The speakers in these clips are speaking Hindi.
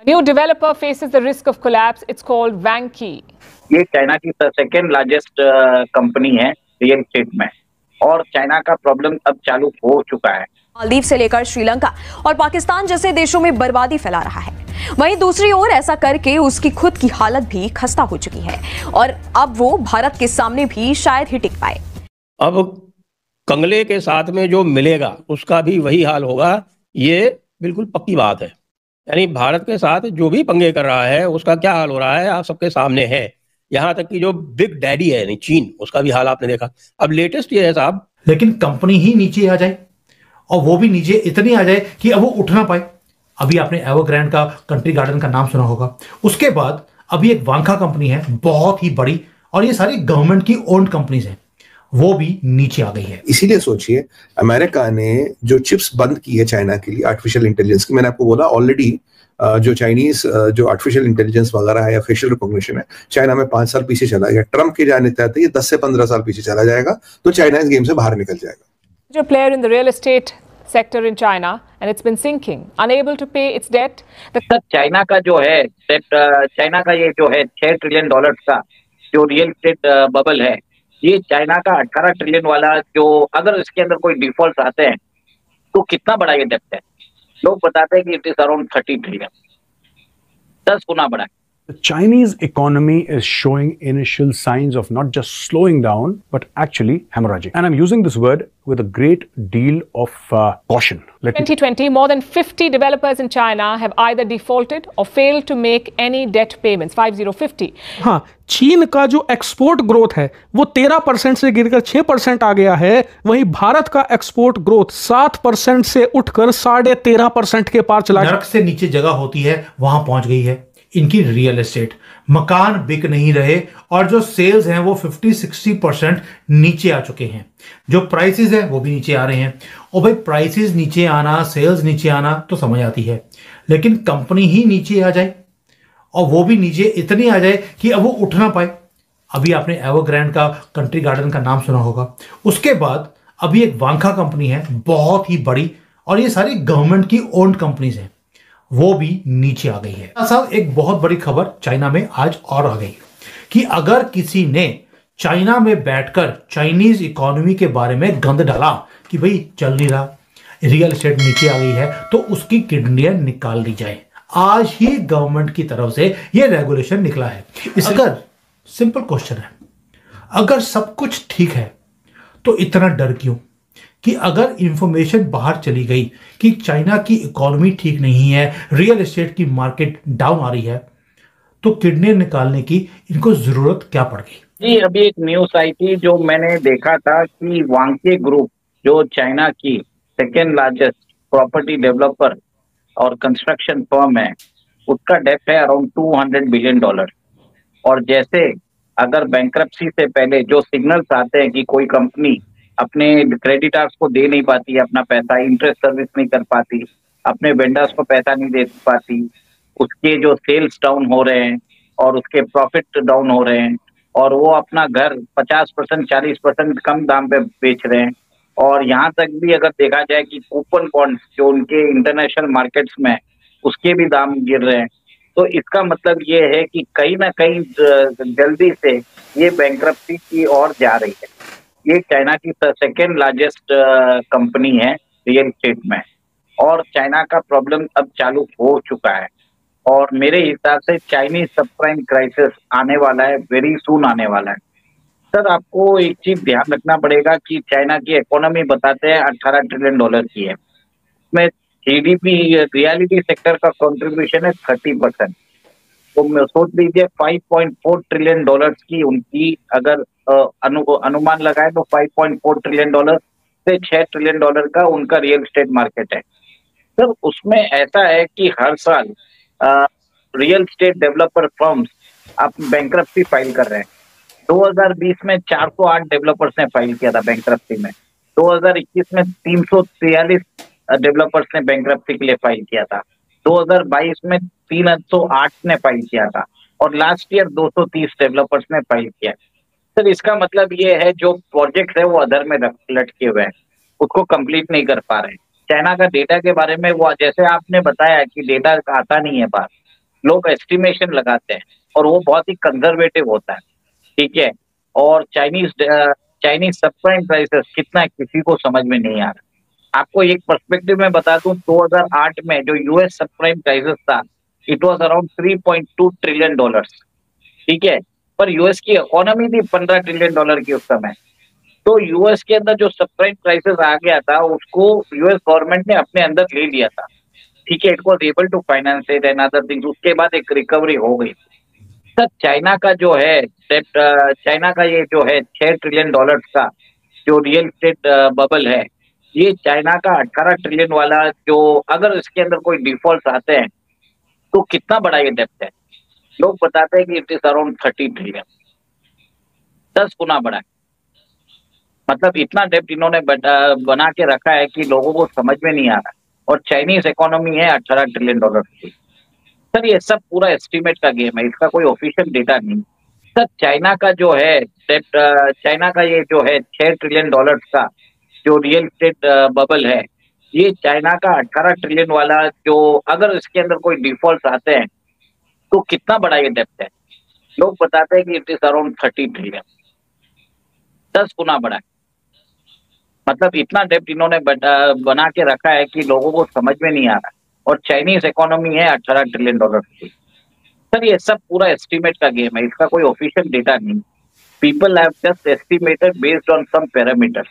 A new developer faces the risk of collapse. It's called Vanke. ये चाइना की सेकेंड लार्जेस्ट कंपनी है रियल एस्टेट में, और चाइना का प्रॉब्लम अब चालू हो चुका है। मालदीव से लेकर श्रीलंका और पाकिस्तान जैसे देशों में बर्बादी फैला रहा है। वहीं दूसरी ओर ऐसा करके उसकी खुद की हालत भी खस्ता हो चुकी है और अब वो भारत के सामने भी शायद ही टिक पाए। अब कंगले के साथ में जो मिलेगा उसका भी वही हाल होगा, ये बिल्कुल पक्की बात है। यानी भारत के साथ जो भी पंगे कर रहा है उसका क्या हाल हो रहा है आप सबके सामने है। यहाँ तक कि जो बिग डैडी है यानी चीन, उसका भी हाल आपने देखा। अब लेटेस्ट ये है साहब, लेकिन कंपनी ही नीचे आ जाए और वो भी नीचे इतनी आ जाए कि अब वो उठ ना पाए। अभी आपने एवरग्रैंड का कंट्री गार्डन का नाम सुना होगा। उसके बाद अभी एक वांका कंपनी है बहुत ही बड़ी, और ये सारी गवर्नमेंट की ओन्ड कंपनीज हैं, वो भी नीचे आ गई है। इसीलिए सोचिए अमेरिका ने जो चिप्स बंद की है चाइना के लिए आर्टिफिशियल इंटेलिजेंस की, मैंने आपको बोला ऑलरेडी जो चाइनीज जो आर्टिफिशियल इंटेलिजेंस वगैरह है या फेशियल रिकॉग्निशन है, चाइना में 5 साल पीछे चला गया। ट्रम्प के जाने तहत ये 10 से 15 साल पीछे चला जाएगा, तो चाइना इस गेम से बाहर निकल जाएगा। A player in the real estate sector in China, and it's been sinking, unable to pay its debt. China का जो है चाइना का ये जो है $6 ट्रिलियन का जो रियल एस्टेट बबल है, ये चाइना का 18 ट्रिलियन वाला, जो अगर इसके अंदर कोई डिफॉल्ट आते हैं तो कितना बड़ा ये डेप्ट है। लोग बताते हैं कि इट इज अराउंड 30 ट्रिलियन, 10 गुना बड़ा। The Chinese economy is showing initial signs of not just slowing down, but actually hemorrhaging. And I'm using this word with a great deal of caution. 2020, more than 50 developers in China have either defaulted or failed to make any debt payments. 5050. हाँ, चीन का जो एक्सपोर्ट ग्रोथ है वो 13% से गिरकर 6% आ गया है। वहीं भारत का एक्सपोर्ट ग्रोथ 7% से उठकर 13.5% के पार चला गया। नरक से नीचे जगह होती है, वहां पहुंच गई है इनकी रियल एस्टेट। मकान बिक नहीं रहे और जो सेल्स हैं वो 50-60% नीचे आ चुके हैं। जो प्राइसेस हैं वो भी नीचे आ रहे हैं। और भाई प्राइसेस नीचे आना, सेल्स नीचे आना तो समझ आती है, लेकिन कंपनी ही नीचे आ जाए और वो भी नीचे इतनी आ जाए कि अब वो उठ ना पाए। अभी आपने एवरग्रैंड का कंट्री गार्डन का नाम सुना होगा। उसके बाद अभी एक वांका कंपनी है बहुत ही बड़ी, और ये सारी गवर्नमेंट की ओन्ड कंपनीज हैं, वो भी नीचे आ गई है। साहब एक बहुत बड़ी खबर चाइना में आज और आ गई कि अगर किसी ने चाइना में बैठकर चाइनीज इकोनॉमी के बारे में गंद डाला कि भाई चल नहीं रहा, रियल एस्टेट नीचे आ गई है, तो उसकी किडनियां निकाल दी जाए। आज ही गवर्नमेंट की तरफ से यह रेगुलेशन निकला है। अगर सिंपल क्वेश्चन है, अगर सब कुछ ठीक है तो इतना डर क्यों कि अगर इंफॉर्मेशन बाहर चली गई कि चाइना की इकोनॉमी ठीक नहीं है, रियल एस्टेट की मार्केट डाउन आ रही है, तो किडनी निकालने की इनको जरूरत क्या पड़ गई? जी, अभी एक न्यूज आई थी जो मैंने देखा था कि वांके ग्रुप जो चाइना की सेकेंड लार्जेस्ट प्रॉपर्टी डेवलपर और कंस्ट्रक्शन फर्म है, उसका डेप्ट है अराउंड $200 बिलियन। और जैसे अगर बैंक्रप्सी से पहले जो सिग्नल्स आते हैं कि कोई कंपनी अपने क्रेडिटर्स को दे नहीं पाती अपना पैसा, इंटरेस्ट सर्विस नहीं कर पाती, अपने वेंडर्स को पैसा नहीं दे पाती, उसके जो सेल्स डाउन हो रहे हैं और उसके प्रॉफिट डाउन हो रहे हैं, और वो अपना घर 50% 40% कम दाम पे बेच रहे हैं, और यहाँ तक भी अगर देखा जाए कि कूपन बॉन्ड्स जो उनके इंटरनेशनल मार्केट्स में उसके भी दाम गिर रहे हैं, तो इसका मतलब ये है कि कहीं ना कहीं जल्दी से ये बैंक्रप्सी की ओर जा रही है। ये चाइना की सेकेंड लार्जेस्ट कंपनी है रियल एस्टेट में, और चाइना का प्रॉब्लम अब चालू हो चुका है, और मेरे हिसाब से चाइनीज सबप्राइम क्राइसिस आने वाला है, वेरी सून आने वाला है। सर, आपको एक चीज ध्यान रखना पड़ेगा कि चाइना की इकोनॉमी बताते हैं $18 ट्रिलियन की है, उसमें जीडीपी रियलिटी सेक्टर का कंट्रीब्यूशन है 30%। तो सोच लीजिए $5.4 ट्रिलियन की उनकी अगर अनुमान लगाए तो $5.4 ट्रिलियन से $6 ट्रिलियन का उनका रियल एस्टेट मार्केट है। सर, उसमें ऐसा है कि हर साल रियल एस्टेट डेवलपर फर्म्स आप बैंक्रप्सी फाइल कर रहे हैं। 2020 में 408 डेवलपर्स ने फाइल किया था बैंक्रप्सी में, 2021 में 343 डेवलपर्स ने बैंक्रप्सी के लिए फाइल किया था, 2022 में 308 ने फाइल किया था, और लास्ट ईयर 230 डेवलपर्स ने फाइल किया। सर, इसका मतलब ये है जो प्रोजेक्ट है वो अधर में लटके हुए हैं, उसको कंप्लीट नहीं कर पा रहे हैं। चाइना का डेटा के बारे में वो जैसे आपने बताया कि डेटा आता नहीं है बाहर, लोग एस्टिमेशन लगाते हैं और वो बहुत ही कंजर्वेटिव होता है, ठीक है। और चाइनीज सबप्राइम प्राइसेस कितना है किसी को समझ में नहीं आ रहा। आपको एक पर्सपेक्टिव में बता दूं, 2008 में जो यूएस सबप्राइम प्राइसेस था, इट वाज अराउंड $3.2 ट्रिलियन, ठीक है। पर यूएस की इकोनॉमी थी $15 ट्रिलियन की उस समय। तो यूएस के अंदर जो सबप्राइम प्राइसेस आ गया था उसको यूएस गवर्नमेंट ने अपने अंदर ले लिया था, ठीक है। It was able to finance it and other things. उसके बाद एक रिकवरी हो गई। सर चाइना का जो है चाइना का ये जो है $6 ट्रिलियन का जो रियल एस्टेट बबल है, ये चाइना का 18 ट्रिलियन वाला, जो अगर इसके अंदर कोई डिफॉल्ट आते हैं तो कितना बड़ा ये डेप्थ है। लोग बताते हैं कि इट इज अराउंड 30 ट्रिलियन, 10 गुना बड़ा है। मतलब इतना डेप्थ इन्होंने बना के रखा है कि लोगों को समझ में नहीं आ रहा। और चाइनीज इकोनॉमी है $18 ट्रिलियन की। सर ये सब पूरा एस्टिमेट का गेम है, इसका कोई ऑफिशियल डेटा नहीं। सर चाइना का जो है चाइना का ये जो है $6 ट्रिलियन का जो रियल एस्टेट बबल है, ये चाइना का 18 ट्रिलियन वाला, जो अगर इसके अंदर कोई डिफॉल्ट आते हैं तो कितना बड़ा ये डेप्थ है। लोग बताते हैं कि इट इज अराउंड 30 ट्रिलियन, 10 गुना बड़ा है। मतलब इतना डेप्थ इन्होंने बना के रखा है कि लोगों को समझ में नहीं आ रहा। और चाइनीज इकोनॉमी है $18 ट्रिलियन की। सर ये सब पूरा एस्टिमेट का गेम है, इसका कोई ऑफिशियल डेटा नहीं। People have just estimated based on some parameter,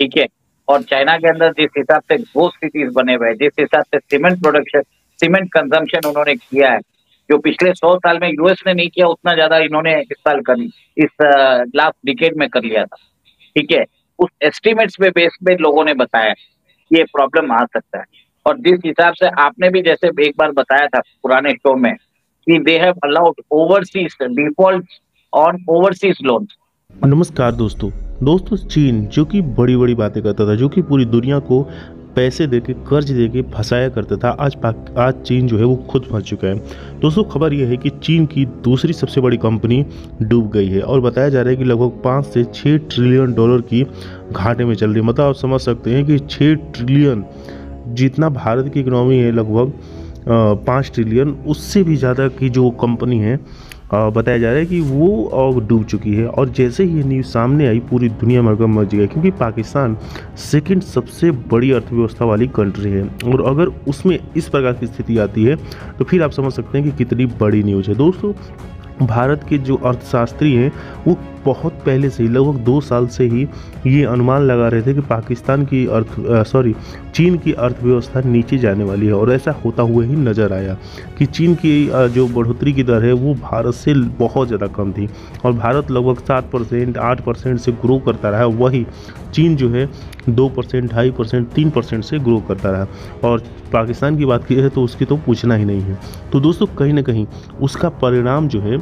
ठीक है। और चाइना के अंदर जिस हिसाब से घोस्ट सिटीज बने हुए हैं, जिस हिसाब से सीमेंट कंजम्पशन उन्होंने किया है, जो पिछले 100 साल में यूएस ने नहीं किया उतना ज्यादा इन्होंने इस लास्ट डिकेड में कर लिया था, ठीक है। उस एस्टिमेट्स पे बेस पे लोगों ने बताया ये प्रॉब्लम आ सकता है। और जिस हिसाब से आपने भी जैसे एक बार बताया था पुराने शो में कि they have allowed overseas default on overseas loans. नमस्कार दोस्तों, चीन जो कि बड़ी बड़ी बातें करता था, जो कि पूरी दुनिया को पैसे देके कर्ज देके फंसाया करता था, आज चीन जो है वो खुद फंस चुका है। दोस्तों खबर यह है कि चीन की दूसरी सबसे बड़ी कंपनी डूब गई है और बताया जा रहा है कि लगभग 5 से 6 ट्रिलियन डॉलर की घाटे में चल रही है। मतलब आप समझ सकते हैं कि 6 ट्रिलियन जितना भारत की इकोनॉमी है, लगभग 5 ट्रिलियन, उससे भी ज़्यादा की जो कंपनी है बताया जा रहा है कि वो डूब चुकी है। और जैसे ही ये न्यूज़ सामने आई पूरी दुनिया में मच गया, क्योंकि पाकिस्तान सेकंड सबसे बड़ी अर्थव्यवस्था वाली कंट्री है और अगर उसमें इस प्रकार की स्थिति आती है तो फिर आप समझ सकते हैं कि कितनी बड़ी न्यूज़ है। दोस्तों भारत के जो अर्थशास्त्री हैं वो बहुत पहले से ही, लगभग 2 साल से ही ये अनुमान लगा रहे थे कि चीन की अर्थव्यवस्था नीचे जाने वाली है। और ऐसा होता हुआ ही नज़र आया कि चीन की जो बढ़ोतरी की दर है वो भारत से बहुत ज़्यादा कम थी और भारत लगभग 7%, 8% से ग्रो करता रहा। वही चीन जो है 2%, 2.5%, 3% से ग्रो करता रहा। और पाकिस्तान की बात की है तो उसकी तो पूछना ही नहीं है। तो दोस्तों कहीं ना कहीं उसका परिणाम जो है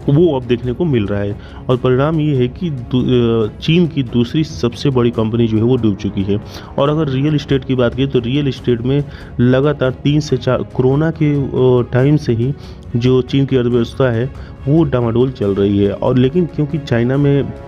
वो अब देखने को मिल रहा है और परिणाम ये है कि चीन की दूसरी सबसे बड़ी कंपनी जो है वो डूब चुकी है। और अगर रियल इस्टेट की बात की तो रियल इस्टेट में लगातार 3 से 4 कोरोना के टाइम से ही जो चीन की अर्थव्यवस्था है वो डामाडोल चल रही है। और लेकिन क्योंकि चाइना में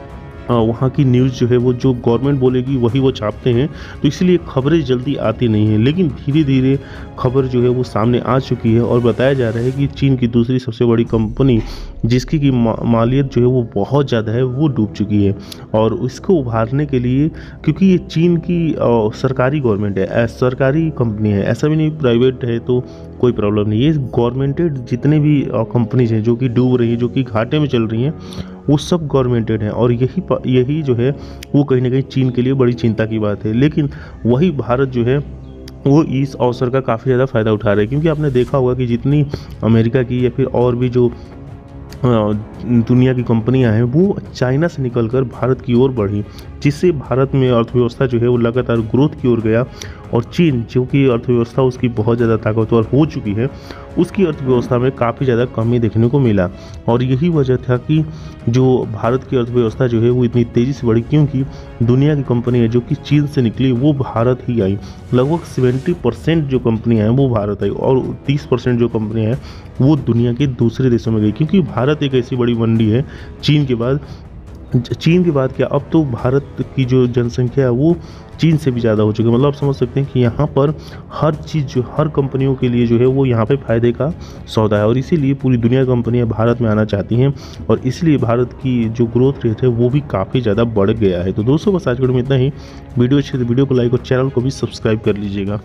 वहाँ की न्यूज़ जो है वो जो गवर्नमेंट बोलेगी वही वो छापते हैं, तो इसलिए खबरें जल्दी आती नहीं हैं। लेकिन धीरे धीरे खबर जो है वो सामने आ चुकी है और बताया जा रहा है कि चीन की दूसरी सबसे बड़ी कंपनी जिसकी की मालियत जो है वो बहुत ज़्यादा है वो डूब चुकी है। और इसको उभारने के लिए, क्योंकि ये चीन की सरकारी गवर्नमेंट है, सरकारी कंपनी है, ऐसा भी नहीं प्राइवेट है तो कोई प्रॉब्लम नहीं है। गवर्नमेंटेड जितने भी कंपनीज हैं जो कि डूब रही हैं, जो कि घाटे में चल रही हैं, वो सब गवर्नमेंटेड हैं। और यही जो है वो कहीं ना कहीं चीन के लिए बड़ी चिंता की बात है। लेकिन वही भारत जो है वो इस अवसर का काफ़ी ज़्यादा फ़ायदा उठा रहा है, क्योंकि आपने देखा होगा कि जितनी अमेरिका की या फिर और भी जो दुनिया की कंपनियां हैं वो चाइना से निकलकर भारत की ओर बढ़ी, जिससे भारत में अर्थव्यवस्था जो है वो लगातार ग्रोथ की ओर गया। और चीन जो कि अर्थव्यवस्था उसकी बहुत ज़्यादा ताकतवर हो चुकी है, उसकी अर्थव्यवस्था में काफ़ी ज़्यादा कमी देखने को मिला। और यही वजह था कि जो भारत की अर्थव्यवस्था जो है वो इतनी तेज़ी से बढ़ी, क्योंकि दुनिया की कंपनी है जो कि चीन से निकली वो भारत ही आई। लगभग 70% जो कंपनियाँ हैं वो भारत आई और 30% जो कंपनियाँ हैं वो दुनिया के दूसरे देशों में गई, क्योंकि भारत एक ऐसी बड़ी मंडी है चीन के बाद चीन की बात किया, अब तो भारत की जो जनसंख्या है वो चीन से भी ज़्यादा हो चुकी है। मतलब आप समझ सकते हैं कि यहाँ पर हर चीज़ जो हर कंपनियों के लिए जो है वो यहाँ पे फ़ायदे का सौदा है, और इसीलिए पूरी दुनिया की कंपनियाँ भारत में आना चाहती हैं, और इसलिए भारत की जो ग्रोथ रेट है वो भी काफ़ी ज़्यादा बढ़ गया है। तो दोस्तों बस आज के वीडियो में इतना ही। वीडियो अच्छी तो वीडियो को लाइक और चैनल को भी सब्सक्राइब कर लीजिएगा।